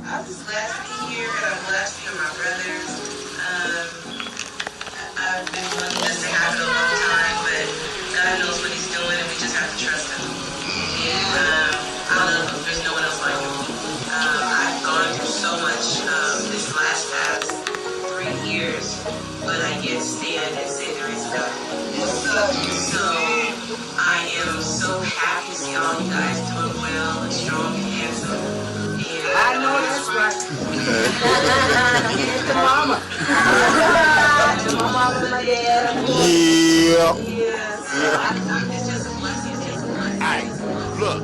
I'm just glad to be here, and I'm glad to be with my brothers. I've been wanting this to happen a long time, but God knows what He's doing, and we just have to trust Him. And I love Him. There's no one else like Him. I've gone through so much this past 3 years, but I yet stand and say there is God. So I am so happy to see all you guys doing well and strong and handsome. And I know that's right. It's the mama. The mama and my dad. Yeah. Yeah. It's just a blessing. It's just a blessing. Hey, look,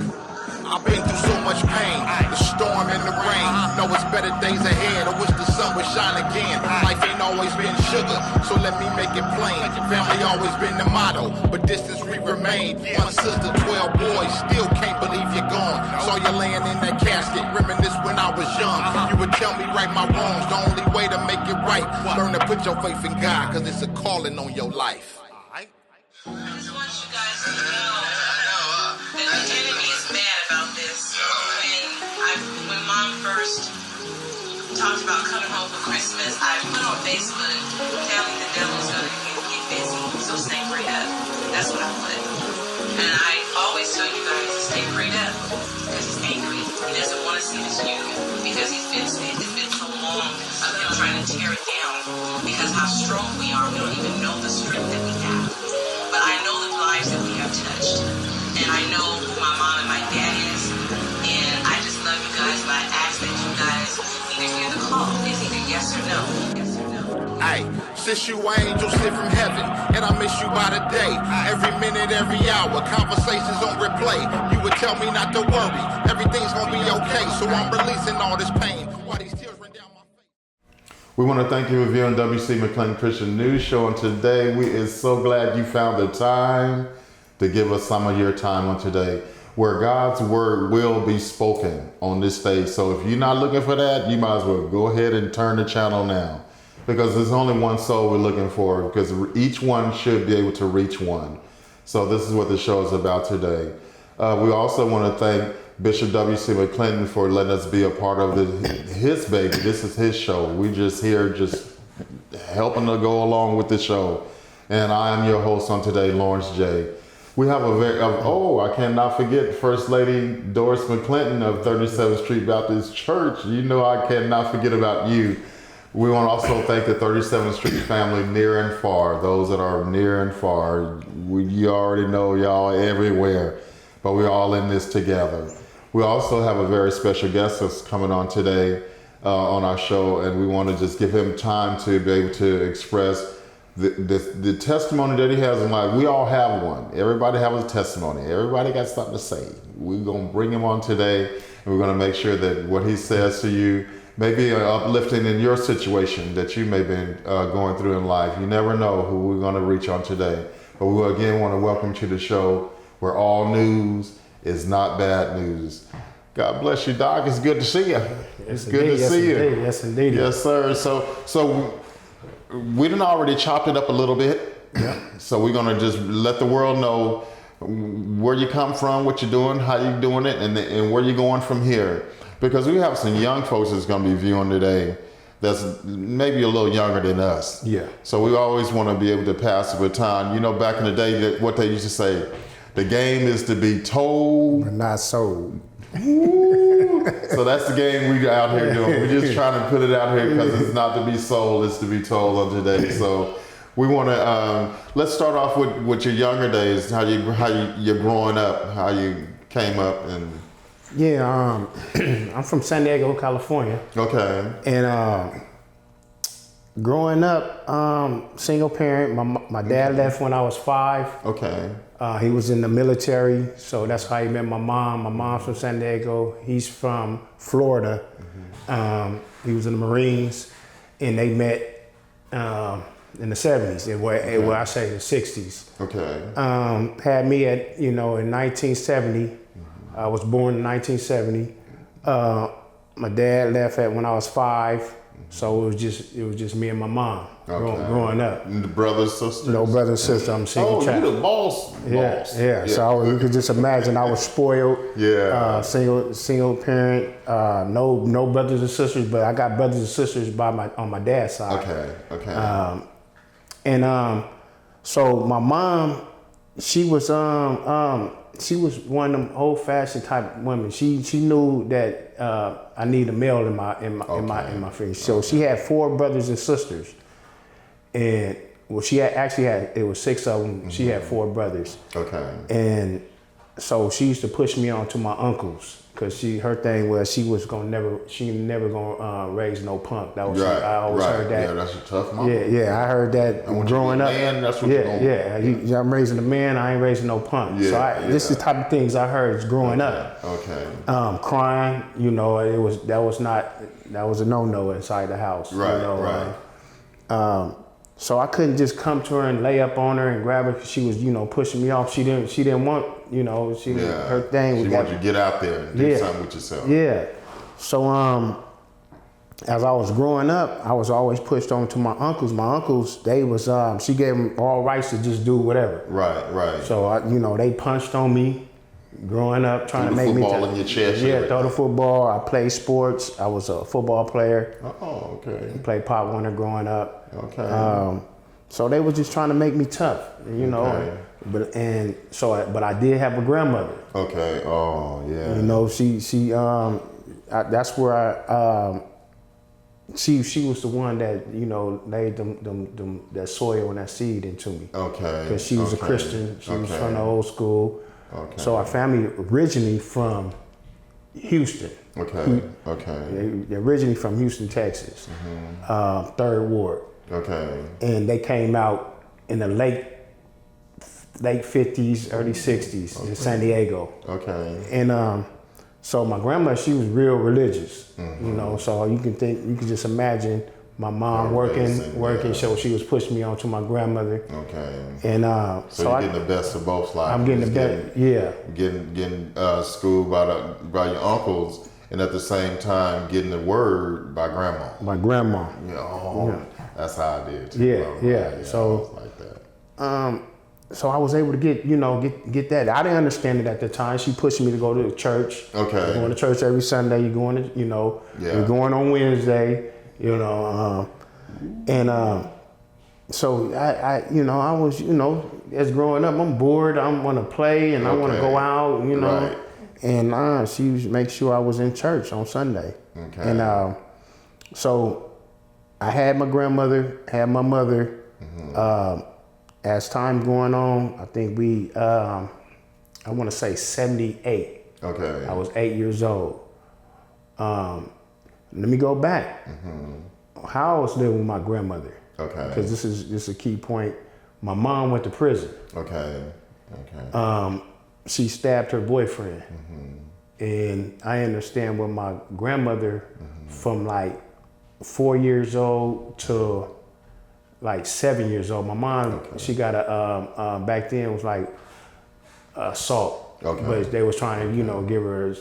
I've been through so much pain, the storm and the rain. Know it's better days ahead. I wish the sun would shine again. Life ain't always been sugar, so let me make it plain. Family always been the motto, but distance we remain. One sister, 12 boys, still can't believe you're gone. Saw you laying in that casket, reminisce when I was young. You would tell me right my wrongs, the only way to make it right. Learn to put your faith in God, cause it's a calling on your life. I just want you guys to know that the enemy is mad about this. When Mom first talked about coming home for Christmas, I put on Facebook telling the devil's going to get busy, so stay prayed up. That's what I put. And I always tell you guys to stay prayed up because he's angry. He doesn't want to see this union because it's been so long of him trying to tear it down because how strong we are. We don't even know the strength that we have. But I know the lives that we have touched. And I know who my mom and my dad is. And I just love you guys. And I ask that you guys either hear the call. It's either yes or no. Yes or no. Hey, since you angels sent from heaven, and I miss you by the day. Every minute, every hour, conversations on replay. You would tell me not to worry. Everything's gonna be okay. So I'm releasing all this pain while these tears run down my face. We want to thank you for viewing WC McClellan Christian News Show, and today we is so glad you found the time to give us some of your time on today, where God's word will be spoken on this stage. So if you're not looking for that, you might as well go ahead and turn the channel now, because there's only one soul we're looking for, because each one should be able to reach one. So this is what the show is about today. We also want to thank Bishop W.C. McClellan for letting us be a part of his baby. This is his show. We just here just helping to go along with the show. And I am your host on today, Lawrence J. We have a I cannot forget First Lady Doris McClinton of 37th Street Baptist Church. You know I cannot forget about you. We want to also thank the 37th Street family near and far, those that are near and far. You already know y'all everywhere, but we're all in this together. We also have a very special guest that's coming on today on our show, and we want to just give him time to be able to express the testimony that he has in life. We all have one. Everybody has a testimony. Everybody got something to say. We're going to bring him on today, and we're going to make sure that what he says to you may be uplifting in your situation that you may have been going through in life. You never know who we're going to reach on today. But we again want to welcome you to the show where all news is not bad news. God bless you, Doc. It's good to see you. It's good to see you. Yes, indeed. Yes, sir. So we done already chopped it up a little bit. Yeah. So we're gonna just let the world know where you come from, what you're doing, how you're doing it, and where you're going from here. Because we have some young folks that's gonna be viewing today that's maybe a little younger than us. Yeah. So we always want to be able to pass the baton. You know, back in the day, what they used to say, the game is to be told, But not sold. So that's the game we out here doing. We're just trying to put it out here because it's not to be sold, it's to be told on today. So we want to let's start off with your younger days, how you're growing up, how you came up. And Yeah, I'm from San Diego, California. Okay. And growing up, single parent. My dad left when I was 5. Okay. He was in the military, so that's how he met my mom. My mom's from San Diego. He's from Florida. Mm-hmm. He was in the Marines, and they met in the 70s, where I say the 60s. Okay. Had me in 1970. Mm-hmm. I was born in 1970. my dad left when I was 5, so it was just me and my mom growing up. And the brothers, sisters? No brother and sister. I'm single child. You the boss. Yeah. So you could just imagine I was spoiled. Yeah. Single parent. No brothers and sisters, but I got brothers and sisters on my dad's side. Okay. So my mom, she was one of them old fashioned type women. She knew that I need a male in my family. So she had 4 brothers and sisters, and she had it was 6 of them. She had 4 brothers. Okay. And so she used to push me on to my uncles. Cause her thing was she never gonna raise no punk. That was I always heard that. Yeah, that's a tough mom. Yeah, I heard that growing up. Man, that's what I'm raising a man. I ain't raising no punk. Yeah, So this is the type of things I heard growing up. Okay. Crying, that was a no inside the house. Right. So I couldn't just come to her and lay up on her and grab her because she was, pushing me off. She didn't want, her thing. She wanted you to get out there and do something with yourself. Yeah. So as I was growing up, I was always pushed on to my uncles. My uncles, they was she gave them all rights to just do whatever. Right. So they punched on me growing up, trying to make me football in your chest. Yeah, throw the football. I played sports. I was a football player. Oh, okay. I played Pop Warner growing up. Okay. So they were just trying to make me tough, Okay. But I did have a grandmother. Okay. Oh, yeah. She that's where she was the one that laid that soil and that seed into me. Okay. Because she was a Christian. She was from the old school. Okay. So our family originally from Houston. Okay. They're originally from Houston, Texas, 3rd Ward. Okay. And they came out in the late 50s, early 60s in San Diego. Okay. And so my grandma, she was real religious, so you can just imagine my mom working, so she was pushing me onto my grandmother. Okay. And so you're getting the best of both lives. I'm getting the best, yeah. Getting schooled by your uncles, and at the same time getting the word by grandma. My grandma. That's how I did too. Yeah. So like that. So I was able to get that. I didn't understand it at the time. She pushed me to go to church. Okay. You're going to church every Sunday. You're going to, you're going on Wednesday. So I was, as growing up, I'm bored. I want to play and I want to go out, Right. And she used to make sure I was in church on Sunday. Okay. And so I had my grandmother, had my mother. As time going on, I think I want to say 78. Okay. I was 8 years old. Let me go back. How I was living with my grandmother. Okay. Because this is a key point. My mom went to prison. Okay. She stabbed her boyfriend. And I understand when my grandmother, from like 4 years old to like 7 years old, my mom, she got back then it was like assault. Okay. But they was trying to, give her,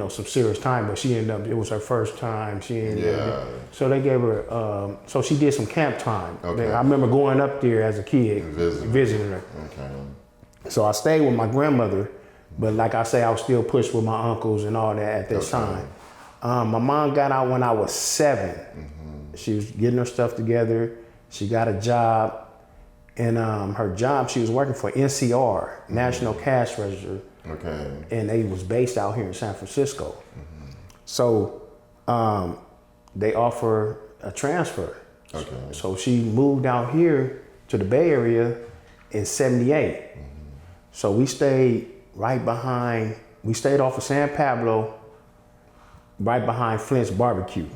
some serious time, but she ended up, it was her first time. So they gave her, so she did some camp time. Okay. I remember going up there as a kid, visiting her. Okay. So I stayed with my grandmother, but like I say, I was still pushed with my uncles and all that at this time. My mom got out when I was 7. She was getting her stuff together. She got a job, and her job, she was working for NCR, National Cash Register. Okay. And they was based out here in San Francisco. So they offer a transfer. Okay. So she moved out here to the Bay Area in 78. So we stayed we stayed off of San Pablo, right behind Flint's Barbecue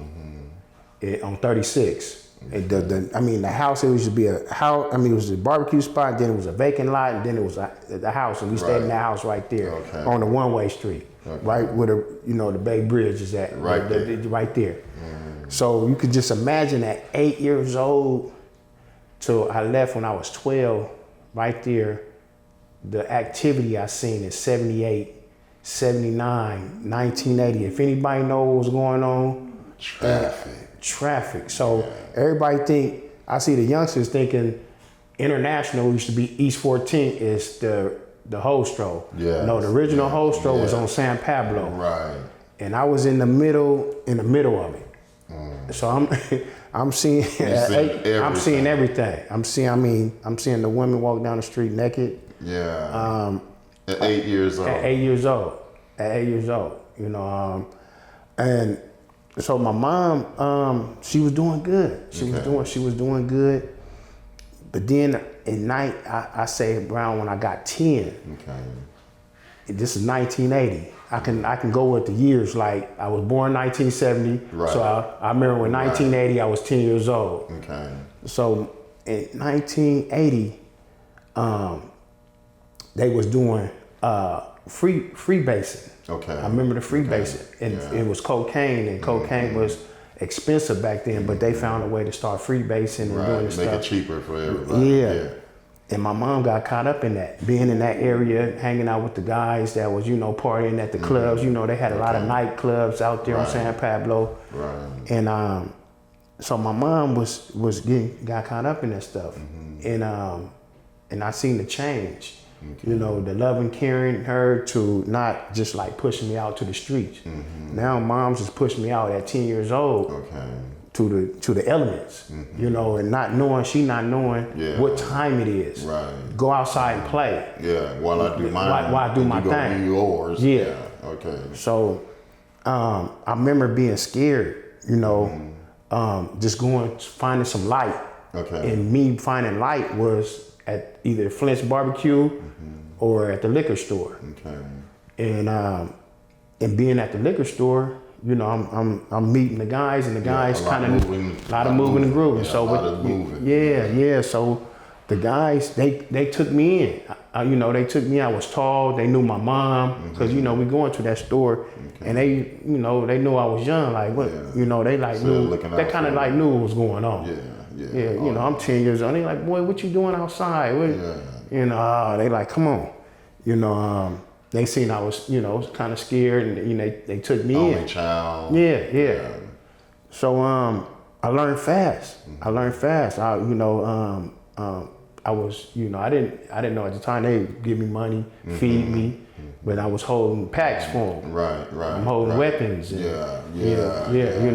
on 36. And the house, it used to be a house, it was a barbecue spot, then it was a vacant lot, and then it was the house, and we stayed in the house right there on the one-way street, right where the Bay Bridge is at, right there. So you could just imagine at 8 years old till I left when I was 12, right there, the activity I seen in 78 79, 1980. If anybody know what was going on, traffic. So everybody think, I see the youngsters thinking International used to be East 14th is the Hostro. Yeah. No, the original Hostro was on San Pablo. Right. And I was in the middle of it. So I'm seeing everything. I'm seeing the women walk down the street naked. Yeah. At 8 years old. At 8 years old. You know, and so my mom, she was doing good. She was doing good. But then at night, I say around when I got 10. Okay. This is 1980. I can go with the years. Like I was born 1970. Right. So I remember when 1980 I was 10 years old. Okay. So in 1980, they was doing free basing. Okay. I remember the free basing, and it was cocaine, and cocaine was expensive back then. But they found a way to start free basing and doing this stuff. Make it cheaper for everybody. Yeah. And my mom got caught up in that, being in that area, hanging out with the guys that was, partying at the clubs. They had a lot of nightclubs out there on San Pablo. Right. And so my mom got caught up in that stuff. And I seen the change. Okay. The love and caring her to not just like pushing me out to the streets. Now mom's just pushing me out at 10 years old. Okay. To the elements, and not knowing what time it is. Right. Go outside and play. Yeah, while I do mine. While I do my thing. Do yours. Yeah. Okay. So, I remember being scared. Just finding some light. Okay. And me finding light was at either Flint's Barbecue or at the liquor store. Okay. And being at the liquor store, I'm meeting the guys, and the guys kind of a lot of moving and grooving. Yeah, so So the guys they took me in. They took me. I was tall. They knew my mom because we going to that store, and they they knew I was young. Like what they like knew. They kind of like knew what was going on. Yeah. I'm 10 years old. They like, boy, what you doing outside? They like, come on. They seen I was, kind of scared, and they took me in. Only child. Yeah. So I learned fast. I was, I didn't know at the time they give me money, feed me, but I was holding packs for them. Right. I'm holding weapons. And,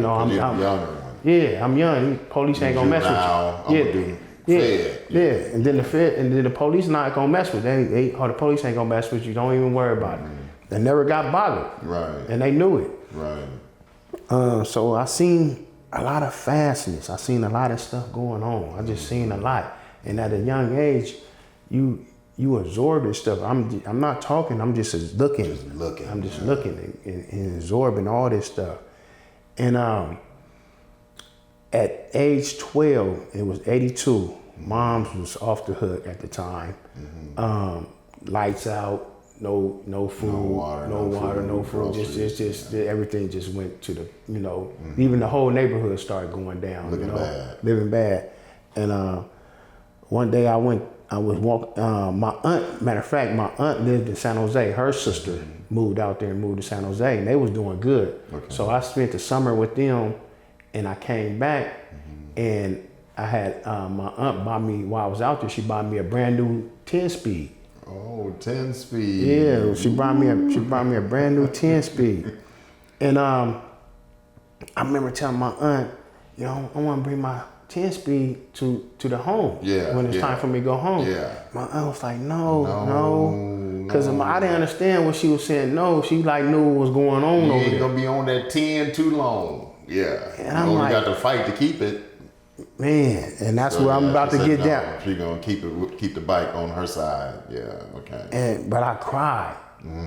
I'm young. Police ain't gonna mess with you. And then the police not gonna mess with you. The police ain't gonna mess with you. Don't even worry about it. They never got bothered. Right. And they knew it. Right. So I seen a lot of fastness. I seen a lot of stuff going on. I just seen a lot. And at a young age, you absorb this stuff. I'm not talking. I'm just looking. I'm just looking and absorbing all this stuff. And at age 12, it was 82. Mom's was off the hook at the time. Lights out, no food, no food. Just everything just went to the, even the whole neighborhood started going down. Living bad. And one day I was walking. My aunt, matter of fact, my aunt lived in San Jose. Her sister moved out there and moved to San Jose, and they was doing good. Okay. So I spent the summer with them. And I came back, and I had my aunt buy me, while I was out there, she bought me a brand new 10-speed. Oh, 10-speed. Yeah, she brought me a brand new 10-speed. And I remember telling my aunt, I want to bring my 10-speed to the home when it's time for me to go home. Yeah. My aunt was like, no. Because I didn't understand what she was saying. No, she like knew what was going on over there. You ain't going to be on that 10 too long. Yeah, and I'm like, got to fight to keep it, man. And that's where I'm about to get down. She's gonna keep the bike on her side. Yeah, okay. But I cried.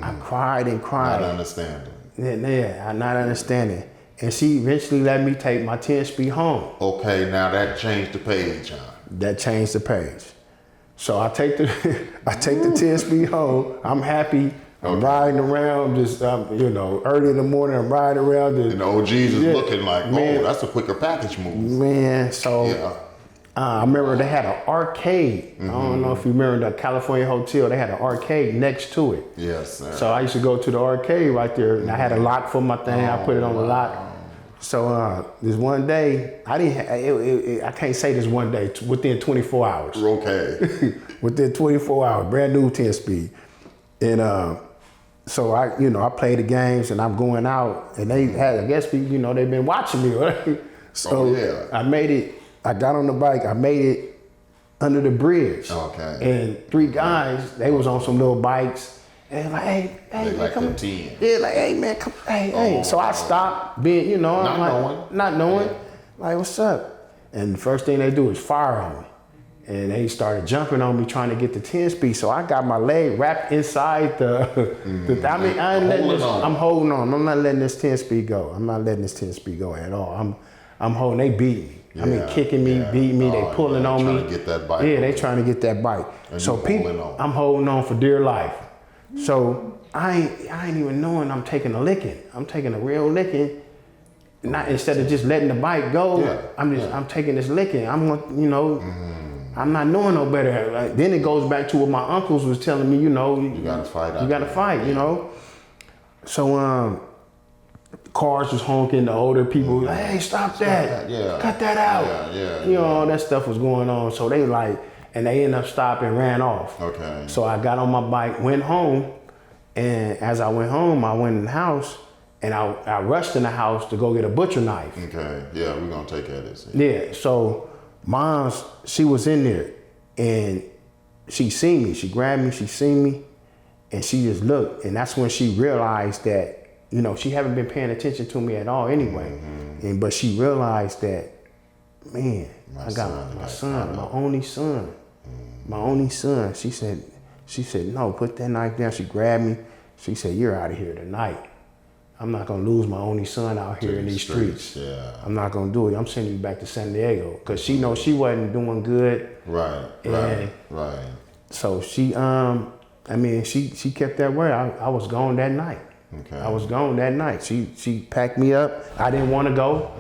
I cried and cried. Not understanding. Yeah, I'm not understanding. And she eventually let me take my 10-speed home. Okay, now that changed the page, huh? That changed the page. So I take the 10-speed home. I'm happy. I'm riding around, just early in the morning. I'm riding around. And the OGs is looking like, man, that's a quicker package move. Man, so I remember they had an arcade. I don't know if you remember the California Hotel. They had an arcade next to it. Yes, sir. So I used to go to the arcade right there, and I had a lock for my thing. I put it on the lock. So this one day, I can't say this one day. Within 24 hours. Okay. Within 24 hours, brand new 10-speed, and so I play the games, and I'm going out, and they had, I guess, they've been watching me, right? So I made it. I got on the bike. I made it under the bridge. Okay. And 3 guys, they was on some little bikes. And they like, hey, They man, like come them on. 10. Yeah, like, hey, man, come, hey. So I stopped being, not knowing. Like, what's up? And the first thing they do is fire on me. And they started jumping on me trying to get the 10-speed. So I got my leg wrapped inside I'm holding on. I'm not letting this 10-speed go. I'm not letting this 10-speed go at all. I'm holding, they beat me. Kicking me, beating me, they pulling on me. Trying to get that bike. Yeah, they trying to get that bike. And so I'm holding on for dear life. So I ain't even knowing I'm taking a licking. I'm taking a real licking. Not instead of just letting the bike go, I'm taking this licking. I'm not knowing no better. Like, then it goes back to what my uncles was telling me, you gotta fight. You gotta fight, So cars was honking, the older people, like, hey, stop that. Yeah. Cut that out. All that stuff was going on. So they they ended up stopping, ran off. Okay. So I got on my bike, went home, and as I went home, I went in the house, and I rushed in the house to go get a butcher knife. Okay. Yeah, we're gonna take care of this. Yeah. So Mom's, she was in there, and she seen me. She grabbed me. She seen me, and she just looked, and that's when she realized that. She haven't been paying attention to me at all anyway. But she realized that, man, I got my son, my only son. My only son. She said, no, put that knife down. She grabbed me. She said, you're out of here tonight. I'm not gonna lose my only son out here in these streets. Yeah. I'm not gonna do it. I'm sending you back to San Diego. Cause she knows she wasn't doing good. Right. So she she kept that word. I was gone that night. Okay. I was gone that night. She packed me up. I didn't want to go.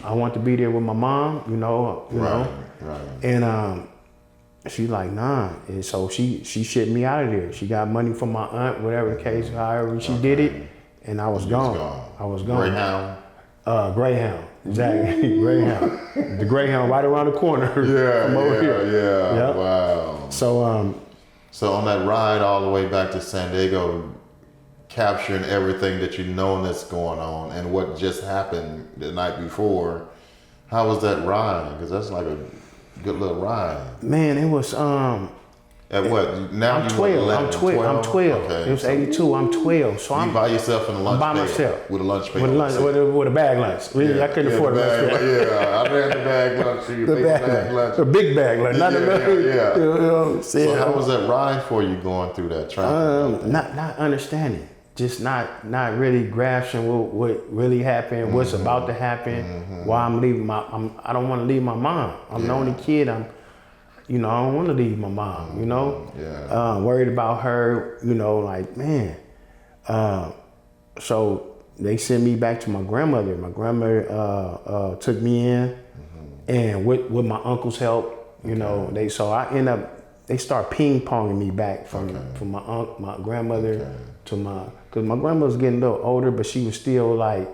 I wanted to be there with my mom, you know. Right. And she like, nah. And so she shipped me out of there. She got money from my aunt, whatever the case, however she did it. And I was gone. I was gone. Greyhound? Greyhound. Exactly. Greyhound. The Greyhound right around the corner. From over here. Yep. Wow. So on that ride all the way back to San Diego, capturing everything that you know that's going on and what just happened the night before, how was that ride? Because that's like a good little ride. Man, it was At what? Now I'm 12. I'm 12. I'm 12. Okay. It was 82. I'm 12. So I'm by yourself in a lunch by pail, myself with a lunch pail. with a bag lunch. Really, I couldn't afford a lunch pail. Yeah, I ran the bag lunch. The bag lunch. A big bag lunch. Not a little. So how was that ride for you going through that traffic? Not understanding. Just not really grasping what really happened, what's about to happen, why I'm leaving I don't want to leave my mom. I'm the only kid. I don't want to leave my mom, worried about her, like, man. So they sent me back to my grandmother. My grandmother took me in, and with my uncle's help, they start ping-ponging me back from my grandmother to because my grandmother's getting a little older, but she was still like,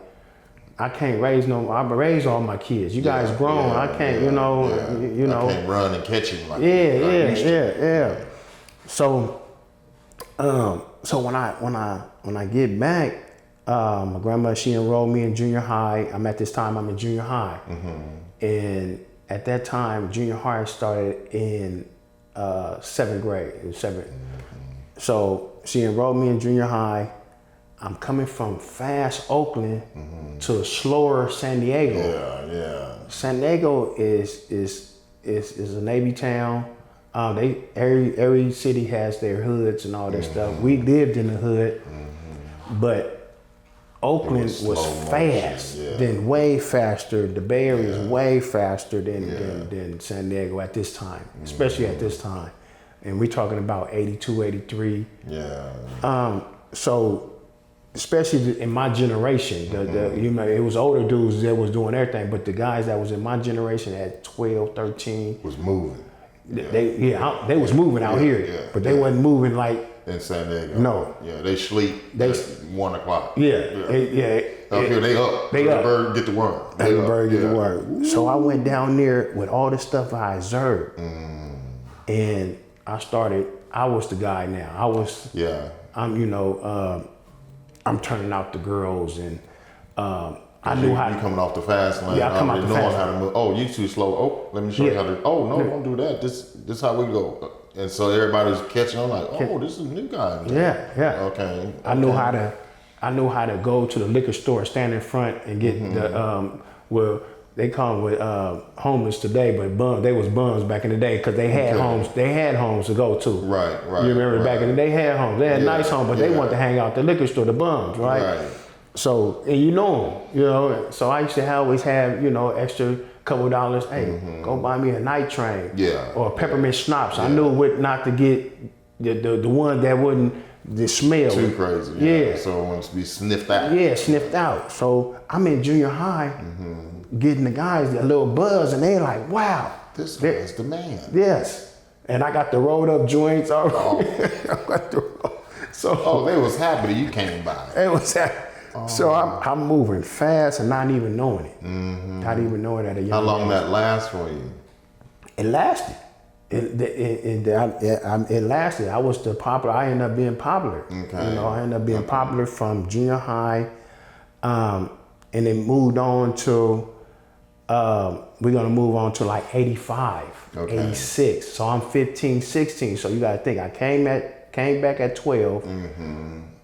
I can't raise I raise all my kids. You guys grown. I can't, I can't run and catch him like Yeah. So, when I get back, my grandma, she enrolled me in junior high. I'm in junior high, and at that time, junior high started in 7th grade. It was 7th. So she enrolled me in junior high. I'm coming from fast Oakland to slower San Diego. Yeah. San Diego is a Navy town. Every city has their hoods and all that stuff. We lived in the hood, but Oakland was fast, then way faster. The Bay Area is way faster than San Diego at this time, especially at this time. And we're talking about 82, 83. Yeah. So especially in my generation, you know, it was older dudes that was doing everything, but the guys that was in my generation at 12, 13 Was moving. they was moving out here, but they wasn't moving like in San Diego. No. Yeah, they sleep They- at 1 o'clock. yeah. Up here, they up. They the up. bird get the worm. Let the up. bird get Yeah. the word. So I went down there with all the stuff I observed, and I was the guy now. Yeah. I'm turning out the girls, and I You knew how to. coming off the fast lane. Yeah, I come out already the knowing fast how to move. Oh, you too slow. Oh, let me show you Yeah. how to. Oh no, don't do that. This how we go. And so everybody's catching on like, oh, this is a new guy. Yeah. Okay. I knew how to go to the liquor store, stand in front, and get the well, they call them with homeless today, but bums. They was bums back in the day because they had homes. They had homes to go to. Right. You remember back in the day, they had homes. They had nice homes, but they yeah. wanted to hang out at the liquor store, the bums, right? Right. So, and you know them, you know. So I used to always have, you know, extra couple of dollars. Hey, go buy me a night train. Yeah. Or a peppermint schnapps. I knew what not to get the one that wouldn't the smell. Too crazy. Yeah. So it wants to be sniffed out. Yeah, sniffed out. So I'm in junior high, getting the guys a little buzz, and they like, wow. This guy's the man. Yes. And I got the rolled up joints. So they was happy that you came by. it was that. So I'm moving fast and not even knowing it. Not even knowing at a young How long age. that last for you? It lasted. It lasted. I was the popular. I ended up being popular. Okay. You know, I ended up being popular from junior high, and it moved on to. We're gonna move on to like 85, 86. So I'm 15, 16. So you gotta think. I came back at 12.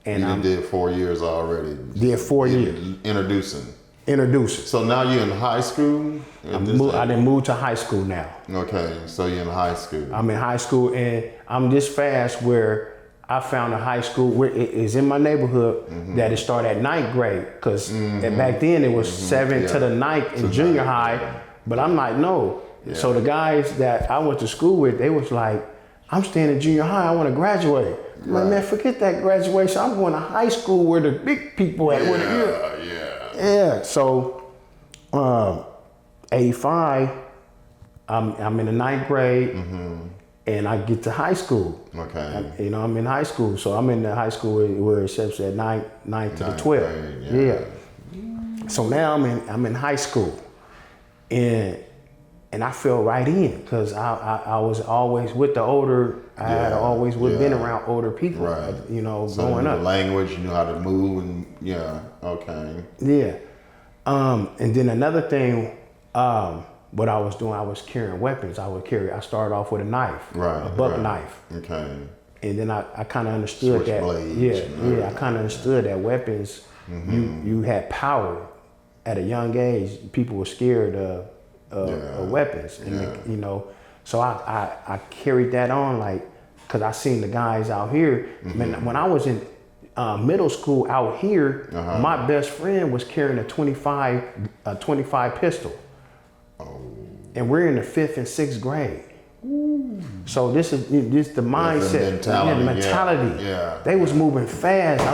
And You I did 4 years already. did 4 years. Introducing. So So now you're in high school? I didn't move to high school now. Okay, so you're in high school. I'm in high school, and I'm this fast where I found a high school where it is in my neighborhood that it started at 9th grade, because back then it was 7th to the 9th in junior high. But I'm like, no. So the guys that I went to school with, they was like, I'm staying in junior high, I want to graduate. I'm like, man, forget that graduation. I'm going to high school where the big people at. Yeah. So 85, I'm in the 9th grade, and I get to high school. Okay. I'm in high school. So I'm in the high school where it says at 9th to the 12th. grade, Yeah. So now I'm in high school, and I fell right in because I was always with the older. I had always been around older people. Right. You know, So growing the up. language, you know how to move, and okay. Yeah. And then another thing, what I was doing, I was carrying weapons. I started off with a knife, a buck knife. Okay. And then I kind of understood that. Switchblades. I kind of understood that weapons, you had power at a young age. People were scared of weapons, and so I carried that on, like, cause I seen the guys out here. Man, when I was in middle school out here, my best friend was carrying a 25 pistol, and we're in the 5th and 6th grade. So this is the mindset, the mentality. Yeah. They was moving fast.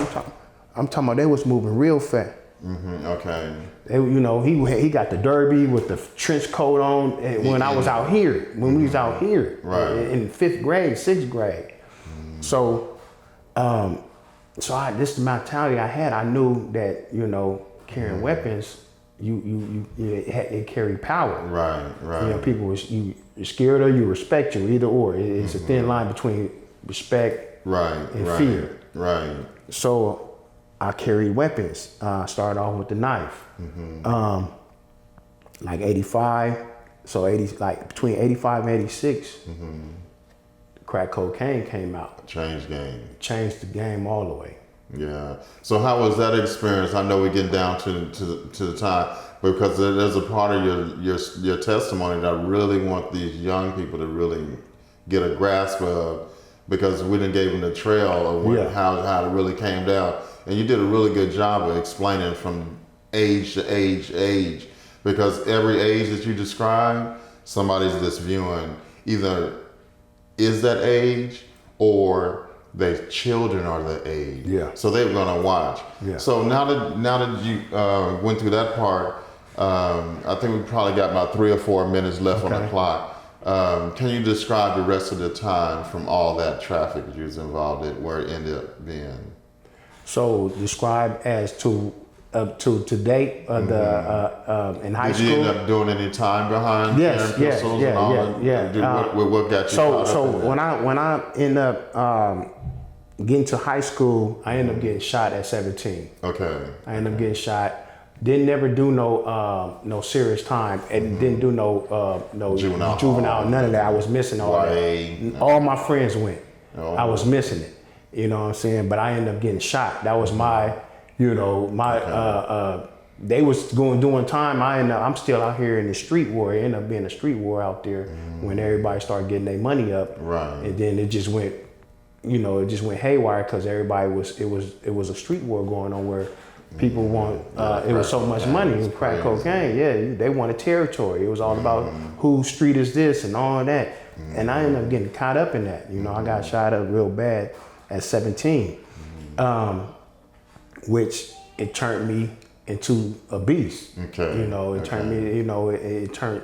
I'm talking about they was moving real fast. Okay. He got the derby with the trench coat on, and when I was out here, when we was out here, in 5th grade, 6th grade. So, this is the mentality I had. I knew that carrying weapons, it carried power. Right. People was you scared or you respect you, either or. It's a thin line between respect and fear. Right. So I carried weapons. Started off with the knife. Like 85, so between 85 and 86, crack cocaine came out. Changed the game all the way. Yeah. So how was that experience? I know we're getting down to the time, because there's a part of your testimony that I really want these young people to really get a grasp of, because we done gave them the trail of how it really came down. And you did a really good job of explaining from age to age, because every age that you describe, somebody's just viewing either is that age, or their children are the age. Yeah. So they were gonna watch. Yeah. So now that you went through that part, I think we probably got about 3 or 4 minutes left on the clock. Can you describe the rest of the time from all that traffic that you was involved in, where it ended up being? So describe as to date in high Did school. you end up doing any time behind? Yes, carrying pistols and all that? What got you caught So up in that? when I end up getting to high school, I ended up getting shot at 17. Okay. I ended up getting shot. Didn't never do no serious time, and didn't do no juvenile, none of that. I was missing all that. All my friends went. I was missing it. You know what I'm saying? But I ended up getting shot. That was my, they was doing time. I'm still out here in the street war. It ended up being a street war out there when everybody started getting their money up. Right. And then it just went, haywire because everybody it was a street war going on where people want, it was so much money in crack cocaine. Yeah, they wanted territory. It was all about whose street is this and all of that. And I ended up getting caught up in that. I got shot up real bad at 17, which it turned me into a beast. Okay. It turned me, it turned,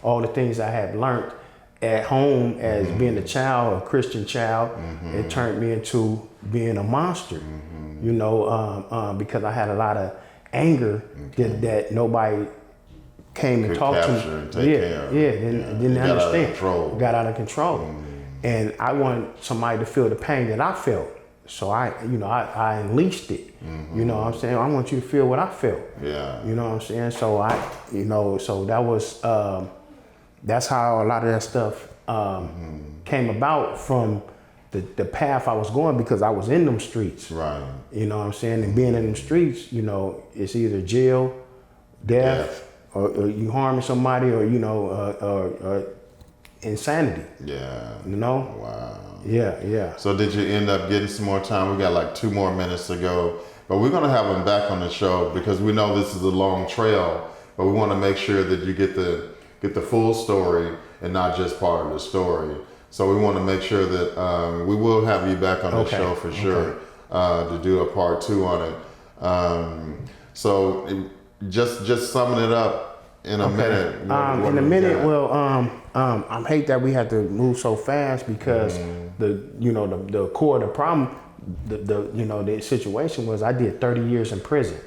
all the things I had learned at home as being a child, a Christian child, it turned me into being a monster, because I had a lot of anger that nobody came and talked to me. Didn't understand. Got out of control. And I wanted somebody to feel the pain that I felt. So I unleashed it. You know what I'm saying? I want you to feel what I felt. Yeah. You know what I'm saying? So so that was, that's how a lot of that stuff came about from the path I was going because I was in them streets. Right. You know what I'm saying? And being in them streets, it's either jail, death, or you harming somebody or, or insanity. Yeah. Wow. Yeah. So did you end up getting some more time? We got like 2 more minutes to go, but we're gonna have him back on the show because we know this is a long trail, but we want to make sure that you get the full story and not just part of the story. So we want to make sure that we will have you back on the show for sure to do a part 2 on it. Just summing it up in a minute. I hate that we had to move so fast because the core of the problem, the situation was I did 30 years in prison.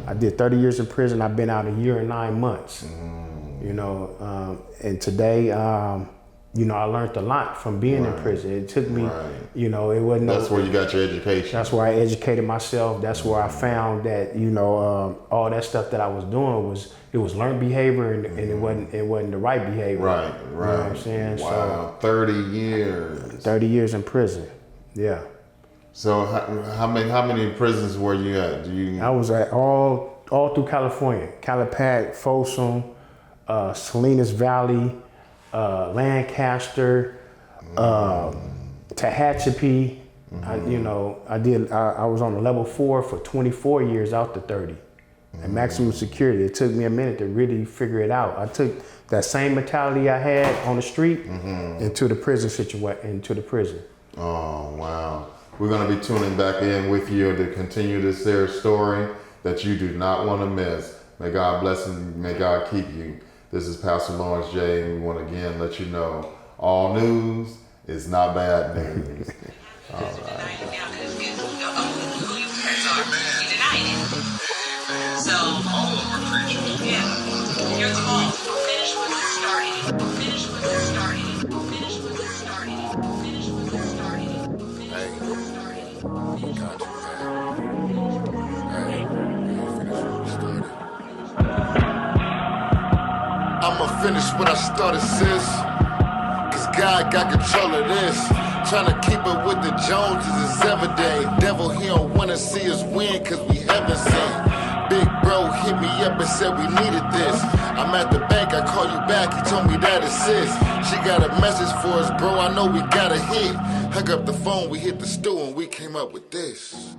I did 30 years in prison. I've been out 1 year and 9 months. And today, I learned a lot from being in prison. It took me, it wasn't. That's where you got your education. That's where I educated myself. That's where I found that, all that stuff that I was doing was learned behavior and it wasn't the right behavior. Right. You know what I'm saying? Wow, 30 years. 30 years in prison. Yeah. So how many prisons were you at? I was at all through California. Calipat, Folsom, Salinas Valley, Lancaster, Tehachapi. I was on a level 4 for 24 years out to 30. And maximum security. It took me a minute to really figure it out. I took that same mentality I had on the street into the prison situation, Oh, wow. We're going to be tuning back in with you to continue this there story that you do not want to miss. May God bless and may God keep you. This is Pastor Lawrence J. And we want to again let you know all news is not bad news. All right. So, all over preaching. Yeah. Here's the ball. Finish what you started. Finish what you started. Finish what you started. Finish what you started. Hey. Got you, man. Hey. Finish what we started. I'ma finish what I started, sis. Cause God got control of this. Tryna keep it with the Joneses is evident. Devil, he don't wanna see us win cause we heaven sent. Big bro hit me up and said we needed this. I'm at the bank, I call you back, he told me that assist. She got a message for us, bro, I know we got a hit. Hung up the phone, we hit the stool and we came up with this.